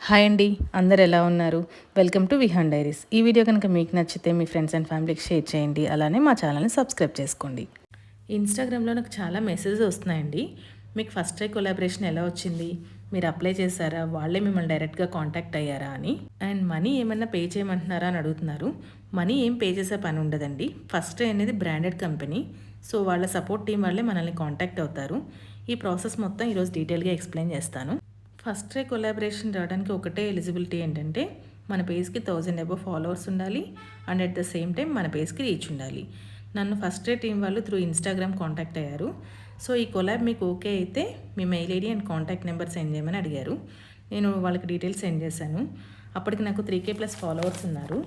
Hi అండి, అందరు ఎలా ఉన్నారు? Welcome to Vihan Diaries. ఈ వీడియో కనుక మీకు నచ్చితే మీ ఫ్రెండ్స్ అండ్ ఫ్యామిలీకి షేర్ చేయండి. అలానే మా ఛానల్ని సబ్స్క్రైబ్ చేసుకోండి. ఇన్స్టాగ్రామ్లో నాకు చాలా మెసేజెస్ వస్తున్నాయండి. మీకు ఫస్ట్ ట్రై కొలాబరేషన్ ఎలా వచ్చింది, మీరు అప్లై చేశారా, వాళ్ళే మిమ్మల్ని డైరెక్ట్గా కాంటాక్ట్ అయ్యారా అని, అండ్ మనీ ఏమన్నా పే చేయమంటున్నారా అని అడుగుతున్నారు. మనీ ఏం పే చేసే పని ఉండదండి. ఫస్ట్ ట్రై అనేది బ్రాండెడ్ కంపెనీ, సో వాళ్ళ సపోర్ట్ టీం వాళ్ళే మనల్ని కాంటాక్ట్ అవుతారు. ఈ ప్రాసెస్ మొత్తం ఈరోజు డీటెయిల్గా ఎక్స్ప్లెయిన్ చేస్తాను. ఫస్ట్ ట్రై కొలాబరేషన్ రావడానికి ఒకటే ఎలిజిబిలిటీ ఏంటంటే మన పేజ్కి 1000 అబవ్ ఫాలోవర్స్ ఉండాలి and at the same time మన పేజ్కి రీచ్ ఉండాలి. నన్ను ఫస్ట్ ట్రై టీం వాళ్ళు త్రూ ఇన్స్టాగ్రామ్ కాంటాక్ట్ అయ్యారు. సో ఈ కొలాబ్ మీకు ఓకే అయితే మీ mail ID and contact number send చేయమని అడిగారు. నేను వాళ్ళకి డీటెయిల్స్ సెండ్ చేశాను. అప్పటికి నాకు 3K+ ఫాలోవర్స్ ఉన్నారు.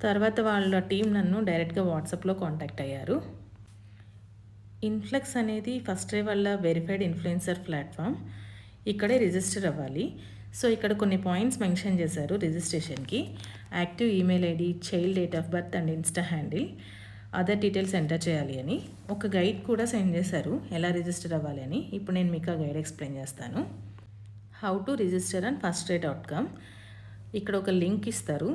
తర్వాత వాళ్ళ టీం నన్ను డైరెక్ట్గా వాట్సాప్లో కాంటాక్ట్ అయ్యారు. ఇన్ఫ్లెక్స్ అనేది ఫస్ట్ ట్రై వల్ల వెరిఫైడ్ ఇన్ఫ్లుయెన్సర్ ప్లాట్ఫామ్. ఇక్కడే రిజిస్టర్ అవ్వాలి. సో ఇక్కడ కొన్ని పాయింట్స్ మెన్షన్ చేశారు రిజిస్ట్రేషన్కి. Active email ID, child date of birth and Insta handle, other details enter చేయాలి అని. ఒక గైడ్ కూడా సెండ్ చేశారు ఎలా రిజిస్టర్ అవ్వాలి అని. ఇప్పుడు నేను మీకు ఆ గైడ్ ఎక్స్ప్లెయిన్ చేస్తాను. హౌ టు రిజిస్టర్ అండ్ ఫస్ట్ట్రై.com. ఇక్కడ ఒక లింక్ ఇస్తారు.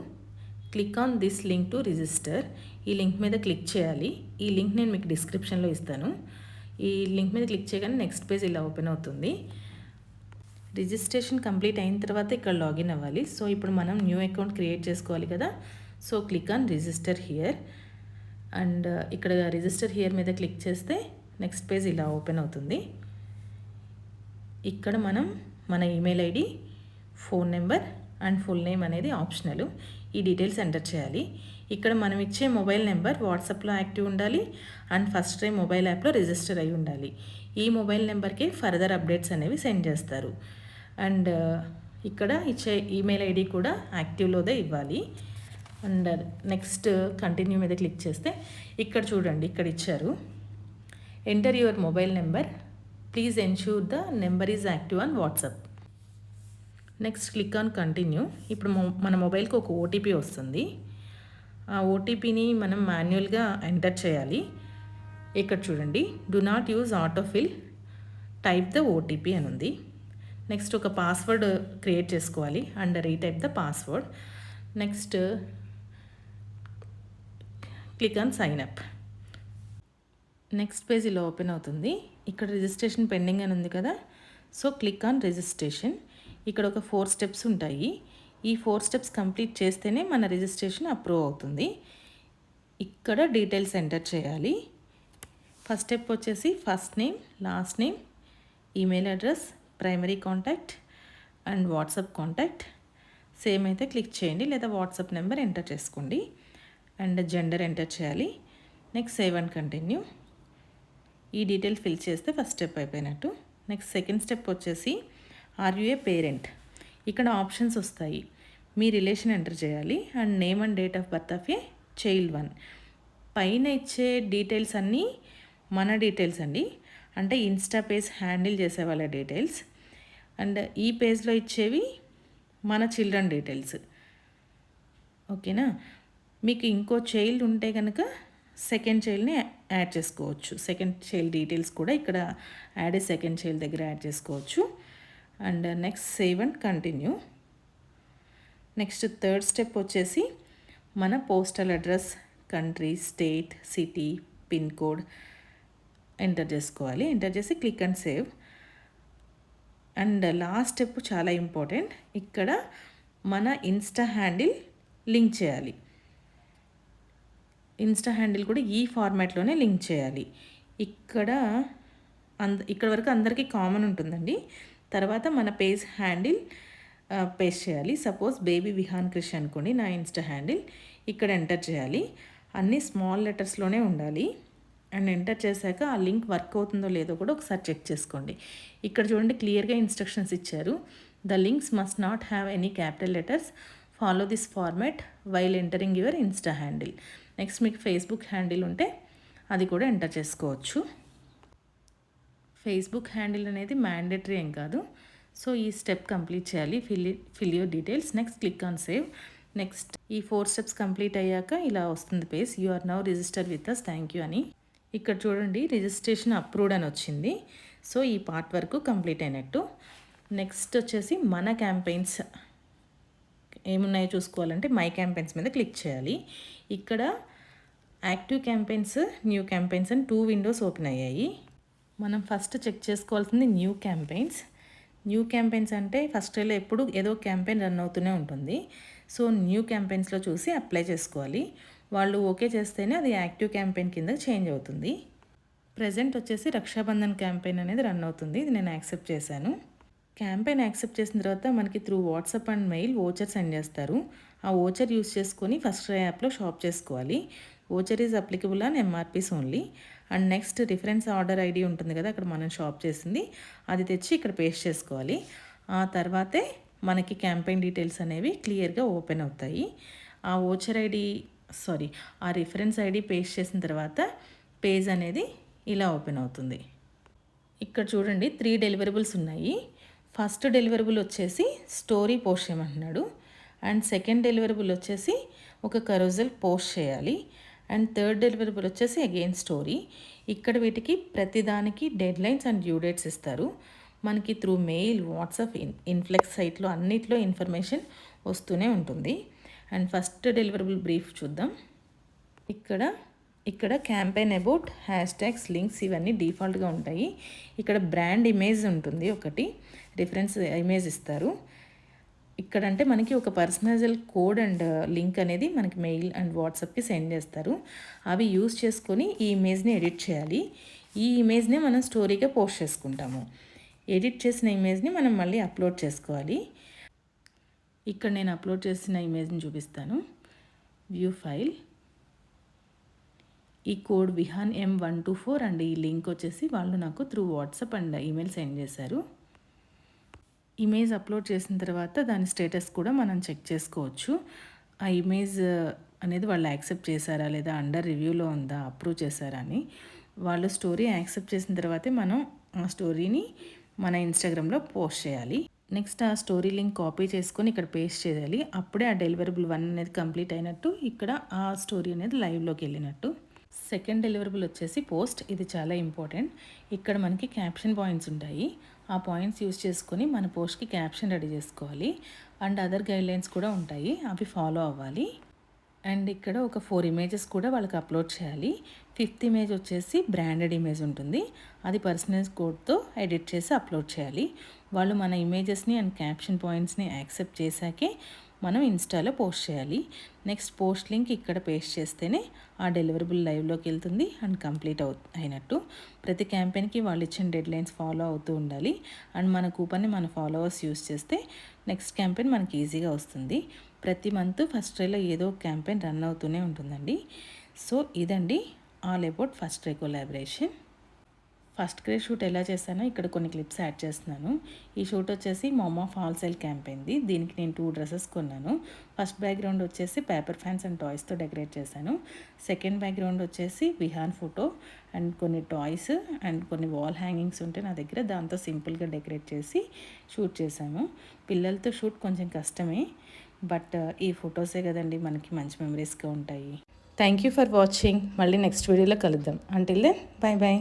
Click on this link to register. ఈ లింక్ మీద క్లిక్ చేయాలి. ఈ లింక్ నేను మీకు డిస్క్రిప్షన్లో ఇస్తాను. ఈ లింక్ మీద క్లిక్ చేయగానే నెక్స్ట్ పేజ్ ఇలా ఓపెన్ అవుతుంది. రిజిస్ట్రేషన్ కంప్లీట్ అయిన తర్వాత ఇక్కడ లాగిన్ అవ్వాలి. సో ఇప్పుడు మనం న్యూ అకౌంట్ క్రియేట్ చేసుకోవాలి కదా. So click on register here and ఇక్కడ రిజిస్టర్ హియర్ మీద క్లిక్ చేస్తే నెక్స్ట్ పేజ్ ఇలా ఓపెన్ అవుతుంది. ఇక్కడ మనం మన email ID, phone number and full name అనేది ఆప్షనల్. ఈ డీటెయిల్స్ ఎంటర్ చేయాలి. ఇక్కడ మనం ఇచ్చే మొబైల్ నెంబర్ వాట్సాప్లో యాక్టివ్ ఉండాలి అండ్ ఫస్ట్ ట్రై మొబైల్ యాప్లో రిజిస్టర్ అయి ఉండాలి. ఈ మొబైల్ నెంబర్కి ఫర్దర్ అప్డేట్స్ అనేవి సెండ్ చేస్తారు. అండ్ ఇక్కడ ఇచ్చే ఈమెయిల్ ఐడి కూడా యాక్టివ్లోదే ఇవ్వాలి. అండ్ నెక్స్ట్ కంటిన్యూ మీద క్లిక్ చేస్తే ఇక్కడ చూడండి, ఇక్కడ ఇచ్చారు enter your mobile number, please ensure the number is active on WhatsApp. Next click on continue. ఇప్పుడు మన మొబైల్కి ఒక ఓటీపీ వస్తుంది. ఆ ఓటీపీని మనం మాన్యువల్గా ఎంటర్ చేయాలి. ఇక్కడ చూడండి, do not use autofill, type the OTP అని ఉంది. నెక్స్ట్ ఒక పాస్వర్డ్ క్రియేట్ చేసుకోవాలి and retype the password. Next click on sign up. Next page ఇలా ఓపెన్ అవుతుంది. ఇక్కడ రిజిస్ట్రేషన్ పెండింగ్ అని ఉంది కదా. So click on registration. ఇక్కడ ఒక 4 స్టెప్స్ ఉంటాయి. ఈ 4 స్టెప్స్ కంప్లీట్ చేస్తేనే మన రిజిస్ట్రేషన్ అప్రూవ్ అవుతుంది. ఇక్కడ డీటెయిల్స్ ఎంటర్ చేయాలి. ఫస్ట్ స్టెప్ వచ్చేసి first name, last name, email address, primary contact and WhatsApp contact. Same అయితే క్లిక్ చేయండి లేదా వాట్సాప్ నెంబర్ ఎంటర్ చేసుకోండి అండ్ జెండర్ ఎంటర్ చేయాలి. Next save and continue. ఈ డీటెయిల్స్ ఫిల్ చేస్తే ఫస్ట్ స్టెప్ అయిపోయినట్టు. నెక్స్ట్ సెకండ్ స్టెప్ వచ్చేసి ఆర్ యు ఏ పేరెంట్. ఇక్కడ ఆప్షన్స్ వస్తాయి. మీ రిలేషన్ ఎంటర్ చేయాలి and name and date of birth of a child 1. పైన ఇచ్చే డీటెయిల్స్ అన్నీ మన డీటెయిల్స్ అండి, అంటే ఇన్స్టా పేజ్ హ్యాండిల్ చేసే వాళ్ళ డీటెయిల్స్. అండ్ ఈ పేజ్లో ఇచ్చేవి మన చిల్డ్రన్ డీటెయిల్స్. ఓకేనా. మీకు ఇంకో చైల్డ్ ఉంటే కనుక సెకండ్ చైల్డ్ని యాడ్ చేసుకోవచ్చు. సెకండ్ చైల్డ్ డీటెయిల్స్ కూడా ఇక్కడ యాడ్ ఏ సెకండ్ చైల్డ్ దగ్గర యాడ్ చేసుకోవచ్చు. And next save and continue. Next third step వచ్చేసి మన postal address, country, state, city, pin code enter చేసుకోవాలి. ఎంటర్ చేసి click and save. And last step చాలా ఇంపార్టెంట్. ఇక్కడ మన ఇన్స్టా హ్యాండిల్ లింక్ చేయాలి. ఇన్స్టా హ్యాండిల్ కూడా ఈ ఫార్మాట్లోనే లింక్ చేయాలి. ఇక్కడ వరకు అందరికీ కామన్ ఉంటుందండి. తర్వాత మన పేజ్ హ్యాండిల్ పేస్ట్ చేయాలి. సపోజ్ బేబీ విహాన్ క్రిష్ అనుకోండి నా ఇన్స్టా హ్యాండిల్. ఇక్కడ ఎంటర్ చేయాలి. అన్నీ స్మాల్ లెటర్స్లోనే ఉండాలి. అండ్ ఎంటర్ చేశాక ఆ లింక్ వర్క్ అవుతుందో లేదో కూడా ఒకసారి చెక్ చేసుకోండి. ఇక్కడ చూడండి, క్లియర్గా ఇన్స్ట్రక్షన్స్ ఇచ్చారు. The links must not have any capital letters, follow this format while entering your Insta handle. Next మీకు ఫేస్బుక్ హ్యాండిల్ ఉంటే అది కూడా ఎంటర్ చేసుకోవచ్చు. ఫేస్బుక్ హ్యాండిల్ అనేది మ్యాండేటరీ ఏం కాదు. సో ఈ స్టెప్ కంప్లీట్ చేయాలి. Fill your details. Next click on save. Next ఈ 4 స్టెప్స్ కంప్లీట్ అయ్యాక ఇలా వస్తుంది page. You are now register with us, thank you అని. ఇక్కడ చూడండి, రిజిస్ట్రేషన్ అప్రూవ్డ్ అని వచ్చింది. సో ఈ పార్ట్ వరకు కంప్లీట్ అయినట్టు. నెక్స్ట్ వచ్చేసి మన క్యాంపెయిన్స్ ఏమున్నాయో చూసుకోవాలంటే మై క్యాంపెయిన్స్ మీద క్లిక్ చేయాలి. ఇక్కడ యాక్టివ్ క్యాంపెయిన్స్, న్యూ క్యాంపెయిన్స్ అని 2 విండోస్ ఓపెన్ అయ్యాయి. మనం ఫస్ట్ చెక్ చేసుకోవాల్సింది న్యూ క్యాంపెయిన్స్. న్యూ క్యాంపెయిన్స్ అంటే ఫస్ట్ డేలో ఎప్పుడు ఏదో క్యాంపెయిన్ రన్ అవుతూనే ఉంటుంది. సో న్యూ క్యాంపెయిన్స్లో చూసి అప్లై చేసుకోవాలి. వాళ్ళు ఓకే చేస్తేనే అది యాక్టివ్ క్యాంపెయిన్ కింద చేంజ్ అవుతుంది. ప్రజెంట్ వచ్చేసి రక్షాబంధన్ క్యాంపెయిన్ అనేది రన్ అవుతుంది. ఇది నేను యాక్సెప్ట్ చేశాను. క్యాంపెయిన్ యాక్సెప్ట్ చేసిన తర్వాత మనకి through WhatsApp and mail voucher send చేస్తారు. ఆ ఓచర్ యూస్ చేసుకొని ఫస్ట్ డే యాప్లో షాప్ చేసుకోవాలి. Voucher is applicable on MRPs only. And next reference order ID ఉంటుంది కదా, అక్కడ మనం షాప్ చేసింది అది తెచ్చి ఇక్కడ పేస్ట్ చేసుకోవాలి. ఆ తర్వాతే మనకి క్యాంపెయిన్ డీటెయిల్స్ అనేవి క్లియర్గా ఓపెన్ అవుతాయి. ఆ ఓచర్ ఐడి ఆ రిఫరెన్స్ ఐడి పేస్ట్ చేసిన తర్వాత పేజ్ అనేది ఇలా ఓపెన్ అవుతుంది. ఇక్కడ చూడండి 3 డెలివరబుల్స్ ఉన్నాయి. ఫస్ట్ డెలివరబుల్ వచ్చేసి స్టోరీ పోస్ట్ చేయమంటున్నాడు. అండ్ సెకండ్ డెలివరబుల్ వచ్చేసి ఒక కరోజల్ పోస్ట్ చేయాలి. అండ్ థర్డ్ డెలివరబుల్ వచ్చేసి అగైన్ స్టోరీ. ఇక్కడ వీటికి ప్రతిదానికి deadlines and due dates ఇస్తారు. మనకి త్రూ మెయిల్, వాట్సాప్, ఇన్ఫ్లెక్స్ సైట్లో అన్నిట్లో ఇన్ఫర్మేషన్ వస్తూనే ఉంటుంది. అండ్ ఫస్ట్ డెలివరబుల్ బ్రీఫ్ చూద్దాం. ఇక్కడ క్యాంపెయిన్ అబౌట్, హ్యాష్ట్యాగ్స్, లింక్స్ ఇవన్నీ డిఫాల్ట్గా ఉంటాయి. ఇక్కడ బ్రాండ్ ఇమేజ్ ఉంటుంది, ఒకటి రిఫరెన్స్ ఇమేజ్ ఇస్తారు. ఇక్కడంటే మనకి ఒక పర్సనలైజ్డ్ కోడ్ అండ్ లింక్ అనేది మనకి మెయిల్ అండ్ వాట్సాప్కి సెండ్ చేస్తారు. అవి యూజ్ చేసుకొని ఈ ఇమేజ్ని ఎడిట్ చేయాలి. ఈ ఇమేజ్ని మనం స్టోరీగా పోస్ట్ చేసుకుంటాము. ఎడిట్ చేసిన ఇమేజ్ని మనం మళ్ళీ అప్లోడ్ చేసుకోవాలి. ఇక్కడ నేను అప్లోడ్ చేసిన ఇమేజ్ని చూపిస్తాను. వ్యూ ఫైల్, ఈ కోడ్ విహాన్ M124 అండ్ ఈ లింక్ వచ్చేసి వాళ్ళు నాకు through WhatsApp and email send చేశారు. ఇమేజ్ అప్లోడ్ చేసిన తర్వాత దాని స్టేటస్ కూడా మనం చెక్ చేసుకోవచ్చు. ఆ ఇమేజ్ అనేది వాళ్ళు యాక్సెప్ట్ చేశారా లేదా, అండర్ రివ్యూలో ఉందా, అప్రూవ్ చేశారా అని. వాళ్ళు స్టోరీ యాక్సెప్ట్ చేసిన తర్వాతే మనం ఆ స్టోరీని మన ఇన్స్టాగ్రామ్లో పోస్ట్ చేయాలి. నెక్స్ట్ ఆ స్టోరీ లింక్ కాపీ చేసుకొని ఇక్కడ పేస్ట్ చేయాలి. అప్పుడే ఆ డెలివరబుల్ 1 అనేది కంప్లీట్ అయినట్టు, ఇక్కడ ఆ స్టోరీ అనేది లైవ్లోకి వెళ్ళినట్టు. సెకండ్ డెలివరబుల్ వచ్చేసి పోస్ట్. ఇది చాలా ఇంపార్టెంట్. ఇక్కడ మనకి క్యాప్షన్ పాయింట్స్ ఉంటాయి. ఆ పాయింట్స్ యూజ్ చేసుకొని మన పోస్ట్కి క్యాప్షన్ రెడీ చేసుకోవాలి. అండ్ అదర్ గైడ్లైన్స్ కూడా ఉంటాయి, అవి ఫాలో అవ్వాలి. అండ్ ఇక్కడ ఒక 4 ఇమేజెస్ కూడా వాళ్ళకి అప్లోడ్ చేయాలి. 5th ఇమేజ్ వచ్చేసి బ్రాండెడ్ ఇమేజ్ ఉంటుంది. అది పర్సనలైజ్ కోడ్తో ఎడిట్ చేసి అప్లోడ్ చేయాలి. వాళ్ళు మన ఇమేజెస్ని అండ్ క్యాప్షన్ పాయింట్స్ని యాక్సెప్ట్ చేశాకే మనం ఇన్స్టాలో పోస్ట్ చేయాలి. నెక్స్ట్ పోస్ట్ లింక్ ఇక్కడ పేస్ట్ చేస్తేనే ఆ డెలివరబుల్ లైవ్లోకి వెళ్తుంది అండ్ కంప్లీట్ అయినట్టు. ప్రతి క్యాంపెయిన్కి వాళ్ళు ఇచ్చిన డెడ్ లైన్స్ ఫాలో అవుతూ ఉండాలి. అండ్ మన కూపన్ని మన ఫాలోవర్స్ యూస్ చేస్తే నెక్స్ట్ క్యాంపెయిన్ మనకి ఈజీగా వస్తుంది. ప్రతి మంత్ ఫస్ట్ డేలో ఏదో క్యాంపెయిన్ రన్ అవుతూనే ఉంటుందండి. సో ఇదండి all about first day collaboration. First day shoot ఎలా చేశానో ఇక్కడ కొన్ని క్లిప్స్ యాడ్ చేస్తున్నాను. ఈ షూట్ వచ్చేసి మామా ఫాల్ సేల్ క్యాంపెయిన్ది. దీనికి నేను 2 డ్రెస్సెస్ కొన్నాను. ఫస్ట్ బ్యాక్గ్రౌండ్ వచ్చేసి పేపర్ ఫ్యాన్స్ అండ్ టాయ్స్తో డెకరేట్ చేశాను. సెకండ్ బ్యాక్గ్రౌండ్ వచ్చేసి విహాన్ ఫోటో అండ్ కొన్ని టాయ్స్ అండ్ కొన్ని వాల్ హ్యాంగింగ్స్ ఉంటే నా దగ్గర, దాంతో సింపుల్గా డెకరేట్ చేసి షూట్ చేశాము. పిల్లలతో షూట్ కొంచెం కష్టమే, బట్ ఈ ఫొటోసే కదండి మనకి మంచి మెమరీస్గా ఉంటాయి. Thank you for watching. మళ్ళీ నెక్స్ట్ వీడియోలో కలుద్దాం. Until then, bye bye.